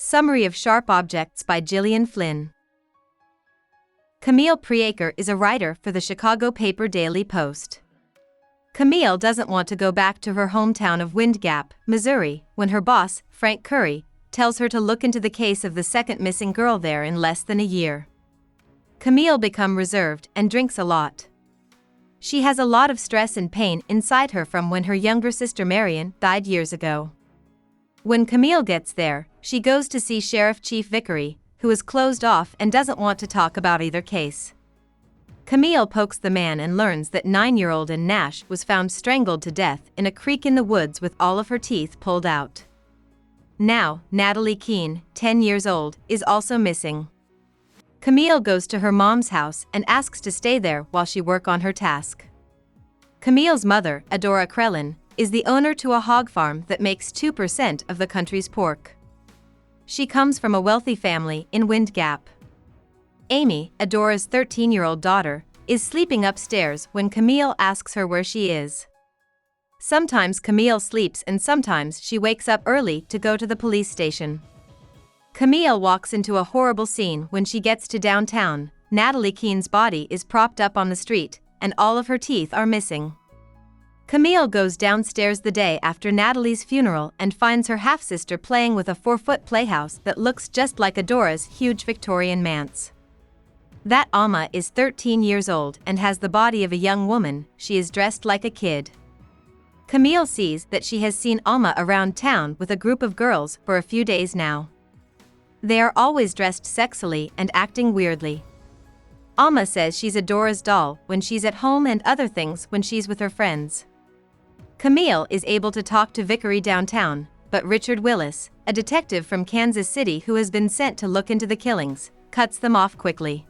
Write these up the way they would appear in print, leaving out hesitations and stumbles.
Summary of Sharp Objects by Gillian Flynn. Camille Preaker is a writer for the Chicago paper Daily Post. Camille doesn't want to go back to her hometown of Wind Gap, Missouri, when her boss, Frank Curry, tells her to look into the case of the second missing girl there in less than a year. Camille becomes reserved and drinks a lot. She has a lot of stress and pain inside her from when her younger sister Marion died years ago. When Camille gets there, she goes to see Sheriff Chief Vickery, who is closed off and doesn't want to talk about either case. Camille pokes the man and learns that 9-year-old Ann Nash was found strangled to death in a creek in the woods with all of her teeth pulled out. Now, Natalie Keene, 10 years old, is also missing. Camille goes to her mom's house and asks to stay there while she works on her task. Camille's mother, Adora Krellin, is the owner to a hog farm that makes 2% of the country's pork. She comes from a wealthy family in Wind Gap. Amy, Adora's 13-year-old daughter, is sleeping upstairs when Camille asks her where she is. Sometimes Camille sleeps and sometimes she wakes up early to go to the police station. Camille walks into a horrible scene when she gets to downtown. Natalie Keene's body is propped up on the street, and all of her teeth are missing. Camille goes downstairs the day after Natalie's funeral and finds her half-sister playing with a 4-foot playhouse that looks just like Adora's huge Victorian manse. That Alma is 13 years old and has the body of a young woman. She is dressed like a kid. Camille sees that she has seen Alma around town with a group of girls for a few days now. They are always dressed sexily and acting weirdly. Alma says she's Adora's doll when she's at home and other things when she's with her friends. Camille is able to talk to Vickery downtown, but Richard Willis, a detective from Kansas City who has been sent to look into the killings, cuts them off quickly.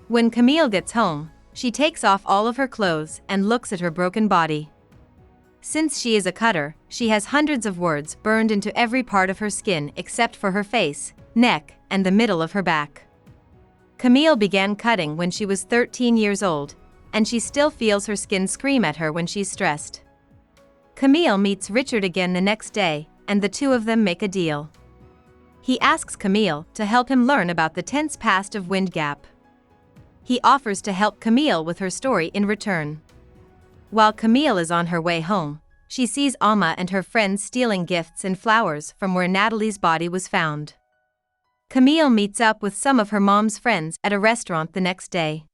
When Camille gets home, she takes off all of her clothes and looks at her broken body. Since she is a cutter, she has hundreds of words burned into every part of her skin except for her face, neck, and the middle of her back. Camille began cutting when she was 13 years old, and she still feels her skin scream at her when she's stressed. Camille meets Richard again the next day, and the two of them make a deal. He asks Camille to help him learn about the tense past of Wind Gap. He offers to help Camille with her story in return. While Camille is on her way home, she sees Alma and her friends stealing gifts and flowers from where Natalie's body was found. Camille meets up with some of her mom's friends at a restaurant the next day.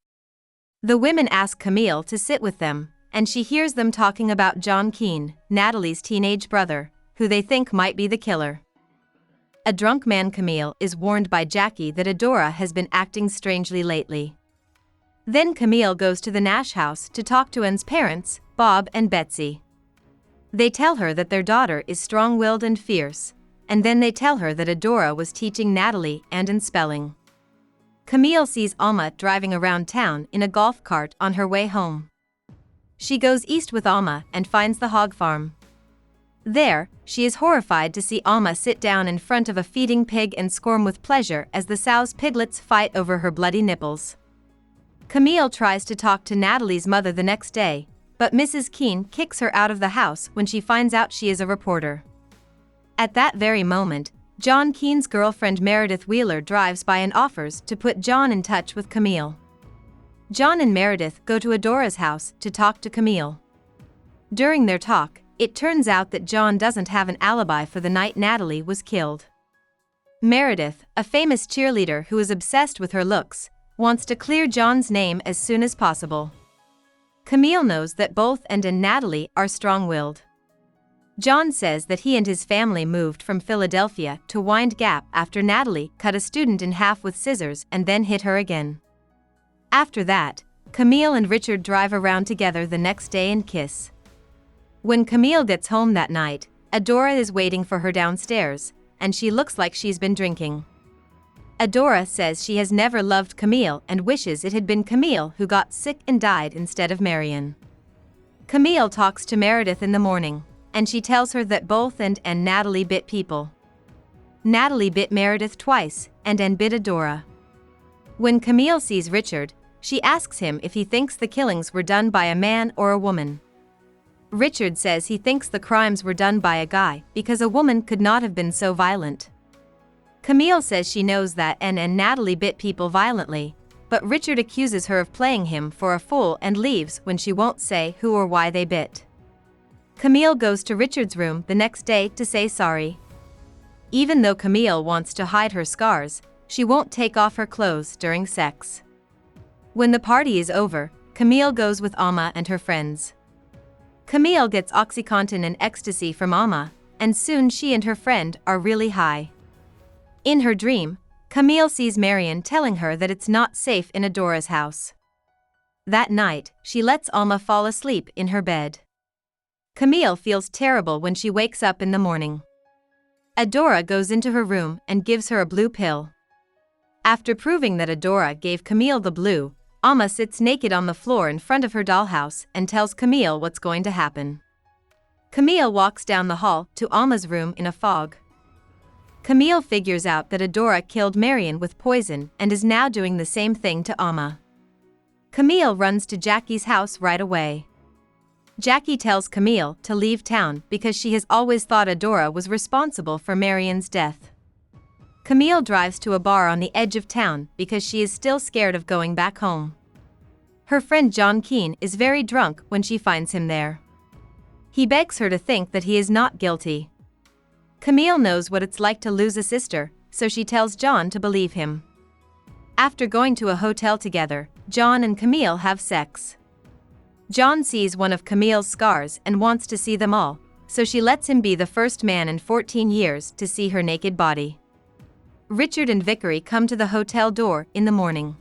The women ask Camille to sit with them, and she hears them talking about John Keene, Natalie's teenage brother, who they think might be the killer. A drunk man Camille is warned by Jackie that Adora has been acting strangely lately. Then Camille goes to the Nash house to talk to Ann's parents, Bob and Betsy. They tell her that their daughter is strong-willed and fierce, and then they tell her that Adora was teaching Natalie and Ann spelling. Camille sees Alma driving around town in a golf cart on her way home. She goes east with Alma and finds the hog farm. There, she is horrified to see Alma sit down in front of a feeding pig and squirm with pleasure as the sow's piglets fight over her bloody nipples. Camille tries to talk to Natalie's mother the next day, but Mrs. Keene kicks her out of the house when she finds out she is a reporter. At that very moment, John Keene's girlfriend Meredith Wheeler drives by and offers to put John in touch with Camille. John and Meredith go to Adora's house to talk to Camille. During their talk, it turns out that John doesn't have an alibi for the night Natalie was killed. Meredith, a famous cheerleader who is obsessed with her looks, wants to clear John's name as soon as possible. Camille knows that both Ann and Natalie are strong-willed. John says that he and his family moved from Philadelphia to Wind Gap after Natalie cut a student in half with scissors and then hit her again. After that, Camille and Richard drive around together the next day and kiss. When Camille gets home that night, Adora is waiting for her downstairs, and she looks like she's been drinking. Adora says she has never loved Camille and wishes it had been Camille who got sick and died instead of Marion. Camille talks to Meredith in the morning, and she tells her that both Ann and Natalie bit people. Natalie bit Meredith twice, and Ann bit Adora. When Camille sees Richard, she asks him if he thinks the killings were done by a man or a woman. Richard says he thinks the crimes were done by a guy because a woman could not have been so violent. Camille says she knows that Anne and Natalie bit people violently, but Richard accuses her of playing him for a fool and leaves when she won't say who or why they bit. Camille goes to Richard's room the next day to say sorry. Even though Camille wants to hide her scars, she won't take off her clothes during sex. When the party is over, Camille goes with Alma and her friends. Camille gets OxyContin and ecstasy from Alma, and soon she and her friend are really high. In her dream, Camille sees Marion telling her that it's not safe in Adora's house. That night, she lets Alma fall asleep in her bed. Camille feels terrible when she wakes up in the morning. Adora goes into her room and gives her a blue pill. After proving that Adora gave Camille the blue, Alma sits naked on the floor in front of her dollhouse and tells Camille what's going to happen. Camille walks down the hall to Alma's room in a fog. Camille figures out that Adora killed Marion with poison and is now doing the same thing to Alma. Camille runs to Jackie's house right away. Jackie tells Camille to leave town because she has always thought Adora was responsible for Marion's death. Camille drives to a bar on the edge of town because she is still scared of going back home. Her friend John Keane is very drunk when she finds him there. He begs her to think that he is not guilty. Camille knows what it's like to lose a sister, so she tells John to believe him. After going to a hotel together, John and Camille have sex. John sees one of Camille's scars and wants to see them all, so she lets him be the first man in 14 years to see her naked body. Richard and Vickery come to the hotel door in the morning.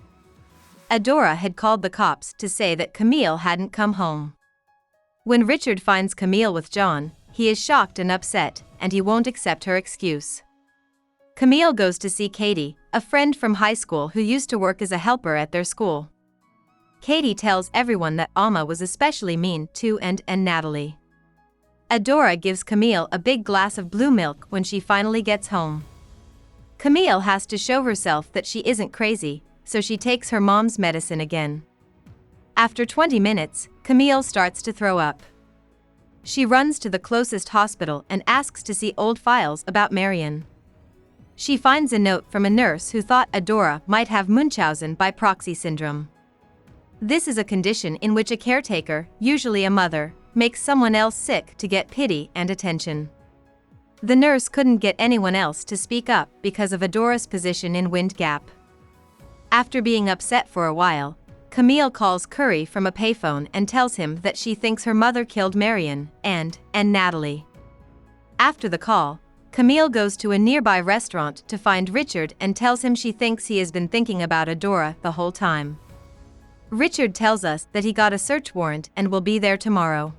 Adora had called the cops to say that Camille hadn't come home. When Richard finds Camille with John, he is shocked and upset, and he won't accept her excuse. Camille goes to see Katie, a friend from high school who used to work as a helper at their school. Katie tells everyone that Alma was especially mean to Anne and Natalie. Adora gives Camille a big glass of blue milk when she finally gets home. Camille has to show herself that she isn't crazy, so she takes her mom's medicine again. After 20 minutes, Camille starts to throw up. She runs to the closest hospital and asks to see old files about Marion. She finds a note from a nurse who thought Adora might have Munchausen by proxy syndrome. This is a condition in which a caretaker, usually a mother, makes someone else sick to get pity and attention. The nurse couldn't get anyone else to speak up because of Adora's position in Wind Gap. After being upset for a while, Camille calls Curry from a payphone and tells him that she thinks her mother killed Marion and Natalie. After the call, Camille goes to a nearby restaurant to find Richard and tells him she thinks he has been thinking about Adora the whole time. Richard tells us that he got a search warrant and will be there tomorrow.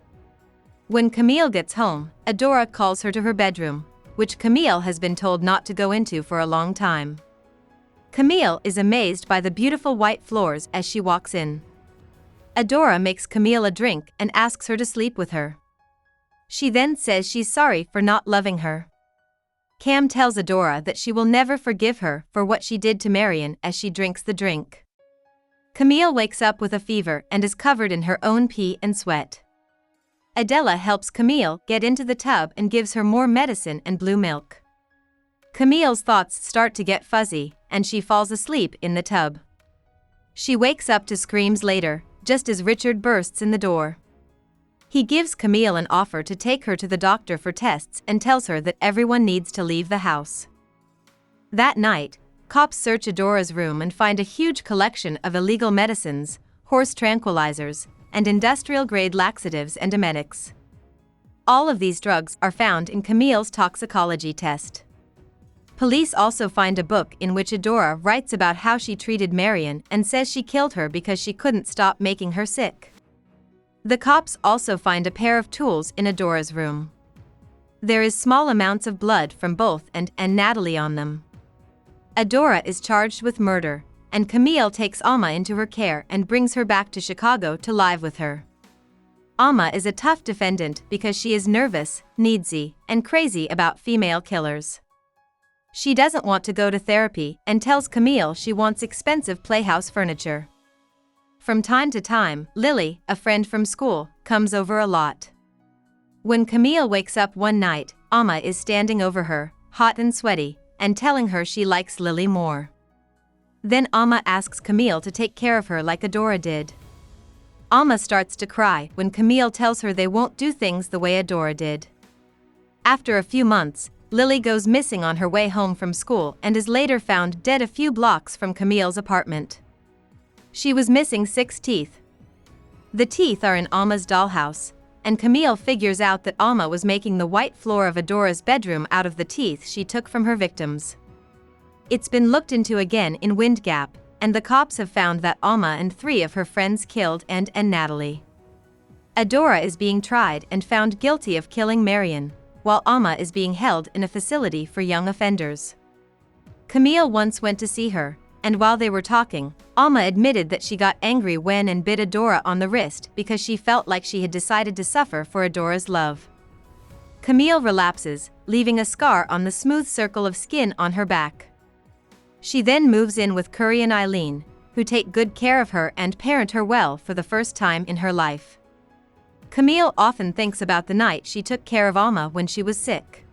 When Camille gets home, Adora calls her to her bedroom, which Camille has been told not to go into for a long time. Camille is amazed by the beautiful white floors as she walks in. Adora makes Camille a drink and asks her to sleep with her. She then says she's sorry for not loving her. Cam tells Adora that she will never forgive her for what she did to Marion as she drinks the drink. Camille wakes up with a fever and is covered in her own pee and sweat. Adela helps Camille get into the tub and gives her more medicine and blue milk. Camille's thoughts start to get fuzzy, and she falls asleep in the tub. She wakes up to screams later, just as Richard bursts in the door. He gives Camille an offer to take her to the doctor for tests and tells her that everyone needs to leave the house. That night, cops search Adora's room and find a huge collection of illegal medicines, horse tranquilizers, and industrial-grade laxatives and emetics. All of these drugs are found in Camille's toxicology test. Police also find a book in which Adora writes about how she treated Marion and says she killed her because she couldn't stop making her sick. The cops also find a pair of tools in Adora's room. There is small amounts of blood from both Anne and Natalie on them. Adora is charged with murder, and Camille takes Alma into her care and brings her back to Chicago to live with her. Alma is a tough defendant because she is nervous, needsy, and crazy about female killers. She doesn't want to go to therapy and tells Camille she wants expensive playhouse furniture. From time to time, Lily, a friend from school, comes over a lot. When Camille wakes up one night, Alma is standing over her, hot and sweaty, and telling her she likes Lily more. Then Alma asks Camille to take care of her like Adora did. Alma starts to cry when Camille tells her they won't do things the way Adora did. After a few months, Lily goes missing on her way home from school and is later found dead a few blocks from Camille's apartment. She was missing 6 teeth. The teeth are in Alma's dollhouse, and Camille figures out that Alma was making the white floor of Adora's bedroom out of the teeth she took from her victims. It's been looked into again in Wind Gap, and the cops have found that Alma and 3 of her friends killed and Natalie. Adora is being tried and found guilty of killing Marion, while Alma is being held in a facility for young offenders. Camille once went to see her, and while they were talking, Alma admitted that she got angry when and bit Adora on the wrist because she felt like she had decided to suffer for Adora's love. Camille relapses, leaving a scar on the smooth circle of skin on her back. She then moves in with Curry and Eileen, who take good care of her and parent her well for the first time in her life. Camille often thinks about the night she took care of Alma when she was sick.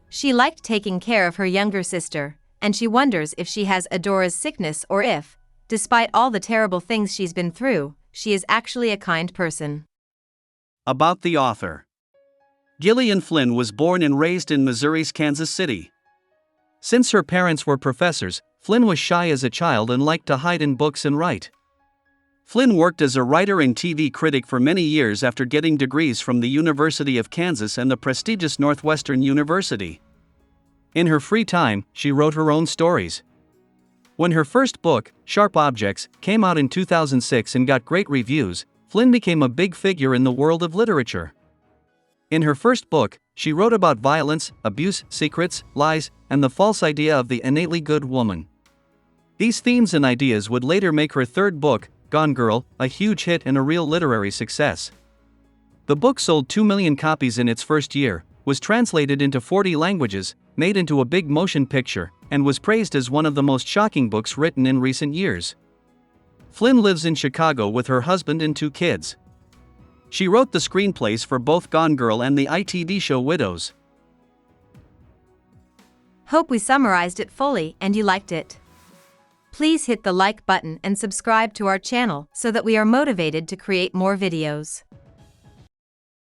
She liked taking care of her younger sister, and she wonders if she has Adora's sickness or if, despite all the terrible things she's been through, she is actually a kind person. About the author. Gillian Flynn was born and raised in Missouri's Kansas City. Since her parents were professors, Flynn was shy as a child and liked to hide in books and write. Flynn worked as a writer and TV critic for many years after getting degrees from the University of Kansas and the prestigious Northwestern University. In her free time, she wrote her own stories. When her first book, Sharp Objects, came out in 2006 and got great reviews, Flynn became a big figure in the world of literature. In her first book, she wrote about violence, abuse, secrets, lies, and the false idea of the innately good woman. These themes and ideas would later make her third book, Gone Girl, a huge hit and a real literary success. The book sold 2 million copies in its first year, was translated into 40 languages, made into a big motion picture, and was praised as one of the most shocking books written in recent years. Flynn lives in Chicago with her husband and 2 kids. She wrote the screenplays for both Gone Girl and the ITV show Widows. Hope we summarized it fully and you liked it. Please hit the like button and subscribe to our channel so that we are motivated to create more videos.